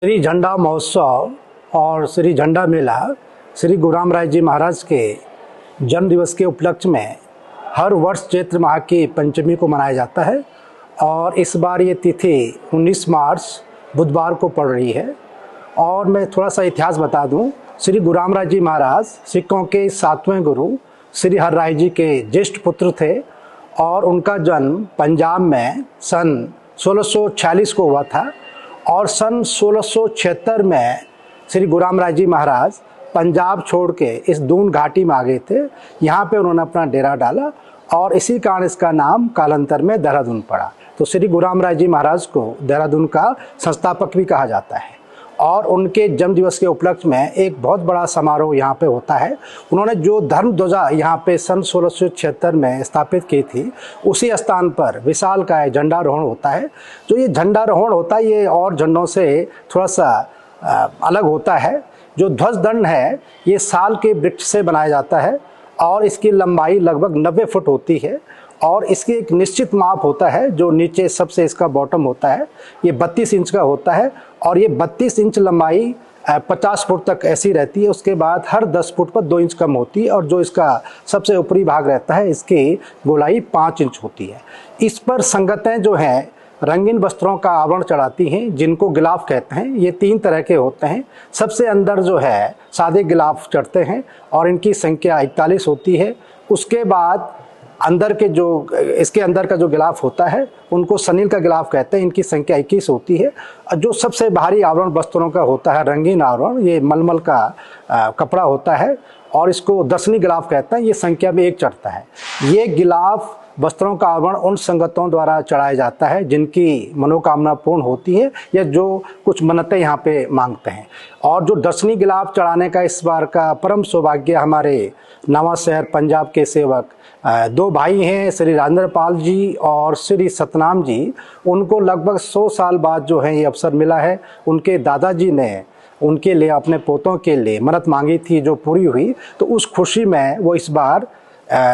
श्री झंडा महोत्सव और श्री झंडा मेला श्री गुरु रामराय जी महाराज के जन्म दिवस के उपलक्ष्य में हर वर्ष चैत्र माह की पंचमी को मनाया जाता है और इस बार ये तिथि 19 मार्च बुधवार को पड़ रही है। और मैं थोड़ा सा इतिहास बता दूं, श्री गुरु रामराय जी महाराज सिखों के 7वें गुरु श्री हरराय जी के ज्येष्ठ पुत्र थे और उनका जन्म पंजाब में सन 1646 को हुआ था और सन 1676 में श्री गुरु रामराय जी महाराज पंजाब छोड़ के इस दून घाटी में आ गए थे। यहाँ पे उन्होंने अपना डेरा डाला और इसी कारण इसका नाम कालांतर में देहरादून पड़ा। तो श्री गुरु रामराय जी महाराज को देहरादून का संस्थापक भी कहा जाता है और उनके जन्म दिवस के उपलक्ष्य में एक बहुत बड़ा समारोह यहाँ पे होता है। उन्होंने जो धर्म ध्वजा यहाँ पे सन 1676 में स्थापित की थी, उसी स्थान पर विशाल का झंडारोहण होता है। जो ये झंडारोहण होता है ये और झंडों से थोड़ा सा अलग होता है। जो ध्वज दंड है ये साल के वृक्ष से बनाया जाता है और इसकी लंबाई लगभग 90 फुट होती है और इसकी एक निश्चित माप होता है। जो नीचे सबसे इसका बॉटम होता है ये 32 इंच का होता है और ये 32 इंच लंबाई 50 फुट तक ऐसी रहती है। उसके बाद हर 10 फुट पर 2 इंच कम होती है और जो इसका सबसे ऊपरी भाग रहता है इसकी गोलाई 5 इंच होती है। इस पर संगतें जो हैं रंगीन वस्त्रों का आवरण चढ़ाती हैं जिनको गिलाफ कहते हैं। ये 3 तरह के होते हैं। सबसे अंदर जो है सादे गिलाफ चढ़ते हैं और इनकी संख्या 41 होती है। उसके बाद अंदर के जो इसके अंदर का जो गिलाफ होता है उनको सनील का गिलाफ कहते हैं, इनकी संख्या 21 होती है। जो सबसे भारी आवरण वस्त्रों का होता है रंगीन आवरण, ये मलमल का कपड़ा होता है और इसको दसनी गिलाफ कहते हैं, ये संख्या में 1 चढ़ता है। ये गिलाफ वस्त्रों का आवरण उन संगतों द्वारा चढ़ाया जाता है जिनकी मनोकामना पूर्ण होती है या जो कुछ मन्नतें यहाँ पे मांगते हैं। और जो दसनी गिलाफ चढ़ाने का इस बार का परम सौभाग्य हमारे नवा शहर पंजाब के सेवक 2 भाई हैं, श्री राजेंद्रपाल जी और श्री सतनाम जी। उनको लगभग 100 साल बाद जो है ये अवसर मिला है। उनके दादाजी ने उनके लिए अपने पोतों के लिए मन्नत मांगी थी जो पूरी हुई, तो उस खुशी में वो इस बार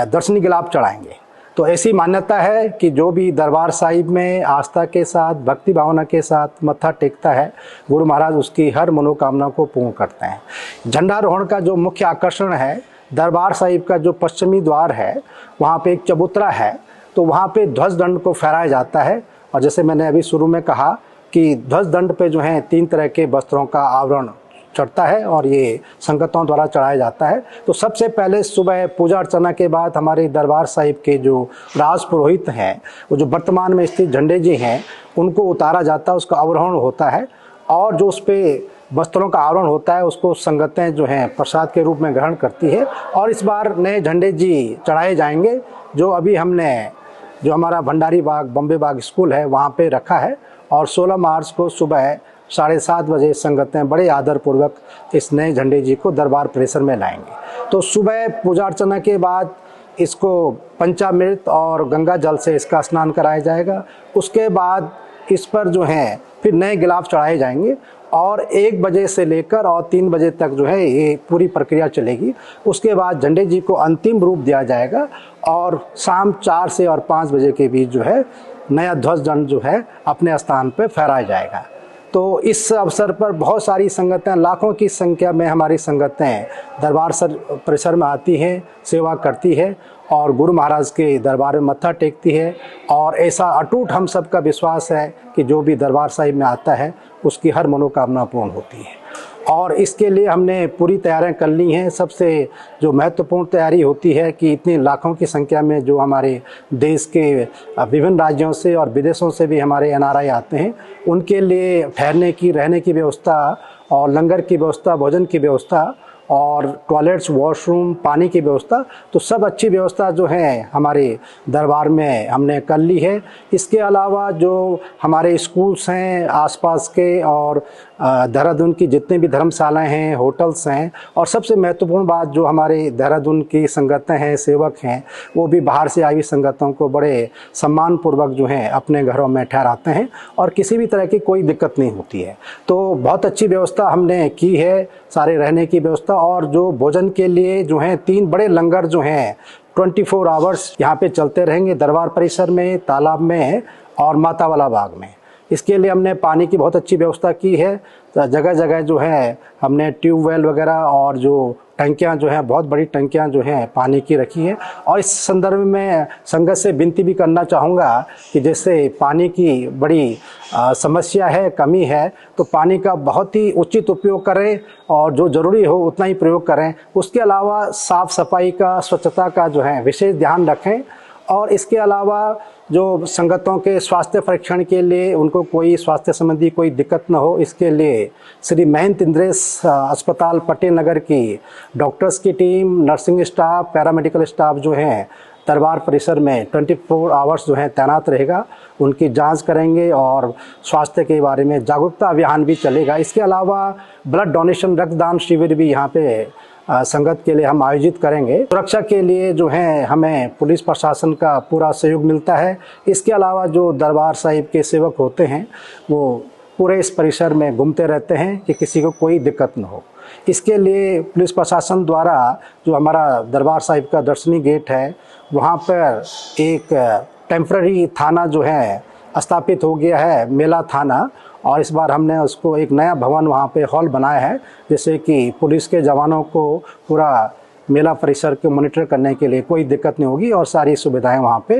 दसनी गिलाफ चढ़ाएंगे। तो ऐसी मान्यता है कि जो भी दरबार साहिब में आस्था के साथ भक्ति भावना के साथ मत्था टेकता है, गुरु महाराज उसकी हर मनोकामना को पूर्ण करते हैं। झंडारोहण का जो मुख्य आकर्षण है, दरबार साहिब का जो पश्चिमी द्वार है वहाँ पे एक चबूतरा है, तो वहाँ पे ध्वज दंड को फहराया जाता है। और जैसे मैंने अभी शुरू में कहा कि ध्वज दंड पे जो है 3 तरह के वस्त्रों का आवरण चढ़ता है और ये संगतों द्वारा चढ़ाया जाता है। तो सबसे पहले सुबह पूजा अर्चना के बाद हमारे दरबार साहिब के जो राज पुरोहित हैं, वो जो वर्तमान में स्थित झंडे जी हैं, उनको उतारा जाता है, उसका अवरोहण होता है और जो उस पर वस्त्रों का आवरण होता है उसको संगतें जो हैं प्रसाद के रूप में ग्रहण करती है। और इस बार नए झंडे जी चढ़ाए जाएंगे जो अभी हमने जो हमारा भंडारी बाग बॉम्बे बाग स्कूल है वहाँ पे रखा है और 16 मार्च को सुबह 7:30 बजे संगतें बड़े आदर पूर्वक इस नए झंडे जी को दरबार परिसर में लाएंगे। तो सुबह पूजा अर्चना के बाद इसको पंचामृत और गंगा जल से इसका स्नान कराया जाएगा। उसके बाद इस पर जो है फिर नए गिलाफ चढ़ाए जाएंगे और 1 बजे से लेकर और 3 बजे तक जो है ये पूरी प्रक्रिया चलेगी। उसके बाद झंडे जी को अंतिम रूप दिया जाएगा और शाम 4 से और 5 बजे के बीच जो है नया ध्वज दंड जो है अपने स्थान पर फहराया जाएगा। तो इस अवसर पर बहुत सारी संगतें, लाखों की संख्या में हमारी संगतें दरबार परिसर में आती हैं, सेवा करती है और गुरु महाराज के दरबार में मत्था टेकती है। और ऐसा अटूट हम सबका विश्वास है कि जो भी दरबार साहिब में आता है उसकी हर मनोकामना पूर्ण होती है। और इसके लिए हमने पूरी तैयारियां कर ली हैं। सबसे जो महत्वपूर्ण तैयारी होती है कि इतनी लाखों की संख्या में जो हमारे देश के विभिन्न राज्यों से और विदेशों से भी हमारे एनआरआई आते हैं, उनके लिए ठहरने की, रहने की व्यवस्था और लंगर की व्यवस्था, भोजन की व्यवस्था और टॉयलेट्स, वॉशरूम, पानी की व्यवस्था, तो सब अच्छी व्यवस्था जो है हमारे दरबार में हमने कर ली है। इसके अलावा जो हमारे स्कूल्स हैं आसपास के और देहरादून की जितनी भी धर्मशालाएं हैं, होटल्स हैं, और सबसे महत्वपूर्ण बात जो हमारे देहरादून की संगतें हैं, सेवक हैं, वो भी बाहर से आई हुई संगतों को बड़े सम्मानपूर्वक जो हैं अपने घरों में ठहराते हैं और किसी भी तरह की कोई दिक्कत नहीं होती है। तो बहुत अच्छी व्यवस्था हमने की है, सारे रहने की व्यवस्था। और जो भोजन के लिए जो हैं 3 बड़े लंगर जो हैं 24 आवर्स यहाँ पे चलते रहेंगे दरबार परिसर में, तालाब में और माता वाला बाग में। इसके लिए हमने पानी की बहुत अच्छी व्यवस्था की है। तो जगह जगह जो है हमने ट्यूबवेल वगैरह और जो टंकियां जो हैं, बहुत बड़ी टंकियां जो हैं पानी की रखी हैं। और इस संदर्भ में संगत से विनती भी करना चाहूँगा कि जैसे पानी की बड़ी समस्या है, कमी है, तो पानी का बहुत ही उचित उपयोग करें और जो ज़रूरी हो उतना ही प्रयोग करें। उसके अलावा साफ़ सफाई का, स्वच्छता का जो है विशेष ध्यान रखें। और इसके अलावा जो संगतों के स्वास्थ्य परीक्षण के लिए उनको कोई स्वास्थ्य संबंधी कोई दिक्कत न हो, इसके लिए श्री महंत इंद्रेश अस्पताल पटेल नगर की डॉक्टर्स की team, nursing staff, paramedical staff जो हैं दरबार परिसर में 24 आवर्स जो है तैनात रहेगा। उनकी जांच करेंगे और स्वास्थ्य के बारे में जागरूकता अभियान भी चलेगा। इसके अलावा ब्लड डोनेशन, रक्तदान शिविर भी यहाँ पे संगत के लिए हम आयोजित करेंगे। सुरक्षा के लिए जो है हमें पुलिस प्रशासन का पूरा सहयोग मिलता है। इसके अलावा जो दरबार साहिब के सेवक होते हैं वो पूरे इस परिसर में घूमते रहते हैं कि किसी को कोई दिक्कत न हो। इसके लिए पुलिस प्रशासन द्वारा जो हमारा दरबार साहिब का दर्शनी गेट है वहाँ पर एक टेम्पररी थाना जो है स्थापित हो गया है, मेला थाना। और इस बार हमने उसको एक नया भवन वहाँ पे हॉल बनाया है, जिससे कि पुलिस के जवानों को पूरा मेला परिसर के मॉनिटर करने के लिए कोई दिक्कत नहीं होगी और सारी सुविधाएं वहाँ पे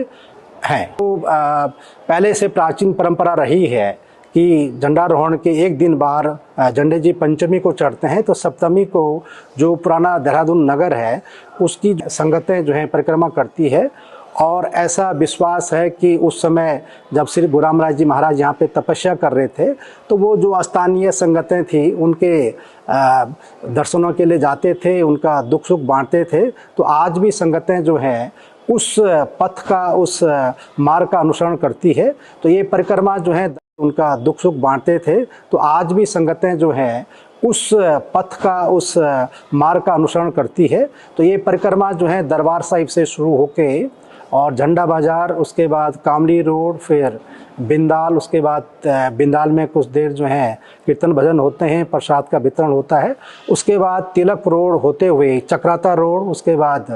हैं। तो पहले से प्राचीन परंपरा रही है कि झंडारोहण के एक दिन बाद झंडे जी पंचमी को चढ़ते हैं, तो सप्तमी को जो पुराना देहरादून नगर है उसकी संगतें जो हैं परिक्रमा करती है। और ऐसा विश्वास है कि उस समय जब श्री गुरुराम राय जी महाराज यहाँ पे तपस्या कर रहे थे तो वो जो स्थानीय संगतें थी उनके दर्शनों के लिए जाते थे, उनका दुख सुख बांटते थे। तो आज भी संगतें जो हैं उस पथ का, उस मार्ग का अनुसरण करती है। तो ये परिक्रमा जो है उनका दुख सुख बांटते थे। तो आज भी संगतें जो हैं उस पथ का, उस मार्ग का अनुसरण करती है। तो ये परिक्रमा जो है दरबार साहिब से शुरू होके और झंडा बाज़ार, उसके बाद कामली रोड, फिर बिंदाल, उसके बाद बिंदाल में कुछ देर जो है कीर्तन भजन होते हैं, प्रसाद का वितरण होता है। उसके बाद तिलक रोड होते हुए चक्राता रोड, उसके बाद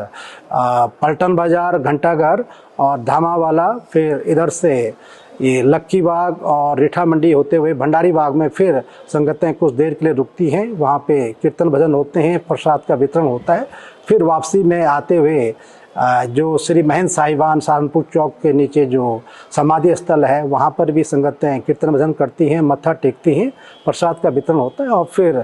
पलटन बाज़ार, घंटाघर और धामावाला, फिर इधर से ये लक्की बाग और रीठा मंडी होते हुए भंडारी बाग में फिर संगतें कुछ देर के लिए रुकती हैं। वहाँ पे कीर्तन भजन होते हैं, प्रसाद का वितरण होता है। फिर वापसी में आते हुए जो श्री महंत साहिबान सहारनपुर चौक के नीचे जो समाधि स्थल है वहाँ पर भी संगतें कीर्तन भजन करती हैं, मत्था टेकती हैं, प्रसाद का वितरण होता है। और फिर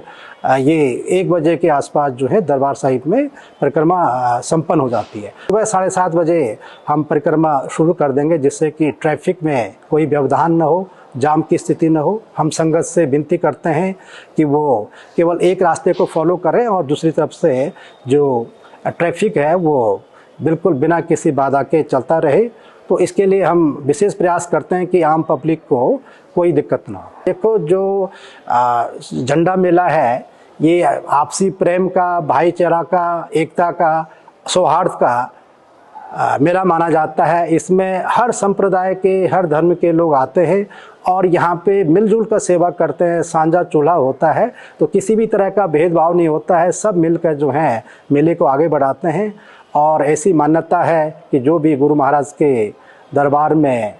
ये 1 बजे के आसपास जो है दरबार साहिब में परिक्रमा संपन्न हो जाती है। सुबह 7:30 बजे हम परिक्रमा शुरू कर देंगे, जिससे कि ट्रैफिक में कोई व्यवधान न हो, जाम की स्थिति न हो। हम संगत से विनती करते हैं कि वो केवल एक रास्ते को फॉलो करें और दूसरी तरफ से जो ट्रैफिक है वो बिल्कुल बिना किसी बाधा के चलता रहे। तो इसके लिए हम विशेष प्रयास करते हैं कि आम पब्लिक को कोई दिक्कत ना हो। देखो, जो झंडा मेला है ये आपसी प्रेम का, भाईचारा का, एकता का, सौहार्द का मेला माना जाता है। इसमें हर संप्रदाय के, हर धर्म के लोग आते हैं और यहाँ पे मिलजुल कर सेवा करते हैं। साझा चूल्हा होता है, तो किसी भी तरह का भेदभाव नहीं होता है। सब मिलकर जो है मेले को आगे बढ़ाते हैं। और ऐसी मान्यता है कि जो भी गुरु महाराज के दरबार में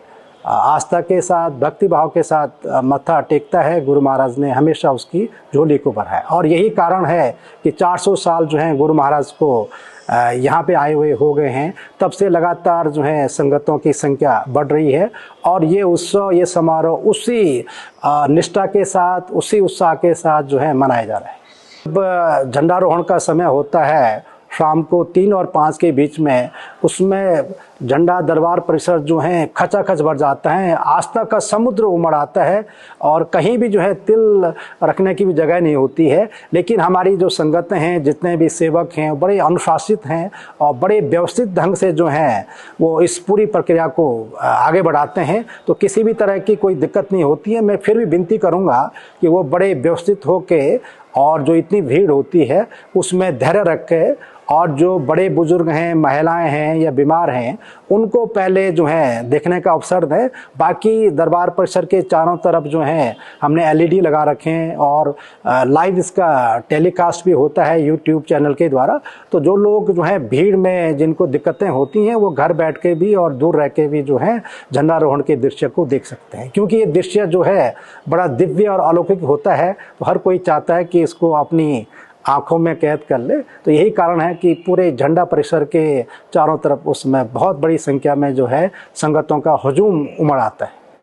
आस्था के साथ, भक्ति भाव के साथ मत्था टेकता है, गुरु महाराज ने हमेशा उसकी झोली को भरा है। और यही कारण है कि 400 साल जो हैं गुरु महाराज को यहाँ पे आए हुए हो गए हैं। तब से लगातार जो है संगतों की संख्या बढ़ रही है और ये उत्सव, ये समारोह उसी निष्ठा के साथ, उसी उत्साह के साथ जो है मनाया जा रहा है। जब झंडारोहण का समय होता है शाम को 3 और 5 के बीच में, उसमें झंडा दरबार परिसर जो है खचाखच भर जाता है, आस्था का समुद्र उमड़ आता है और कहीं भी जो है तिल रखने की भी जगह नहीं होती है। लेकिन हमारी जो संगतें हैं, जितने भी सेवक हैं, बड़े अनुशासित हैं और बड़े व्यवस्थित ढंग से जो हैं वो इस पूरी प्रक्रिया को आगे बढ़ाते हैं। तो किसी भी तरह की कोई दिक्कत नहीं होती है। मैं फिर भी विनती करूँगा कि वो बड़े व्यवस्थित होके और जो इतनी भीड़ होती है उसमें धैर्य रख के और जो बड़े बुजुर्ग हैं, महिलाएं हैं या बीमार हैं, उनको पहले जो है देखने का अवसर दें। बाकी दरबार परिसर के चारों तरफ जो है हमने एलईडी लगा रखे हैं और लाइव इसका टेलीकास्ट भी होता है यूट्यूब चैनल के द्वारा। तो जो लोग जो है भीड़ में जिनको दिक्कतें होती हैं वो घर बैठ के भी और दूर रह के भी जो है झंडारोहण के दृश्य को देख सकते हैं, क्योंकि ये दृश्य जो है बड़ा दिव्य और अलौकिक होता है। तो हर कोई चाहता है कि इसको अपनी आंखों में कैद कर ले। तो यही कारण है कि पूरे झंडा परिसर के चारों तरफ उसमें बहुत बड़ी संख्या में जो है संगतों का हुजूम उमड़ आता है।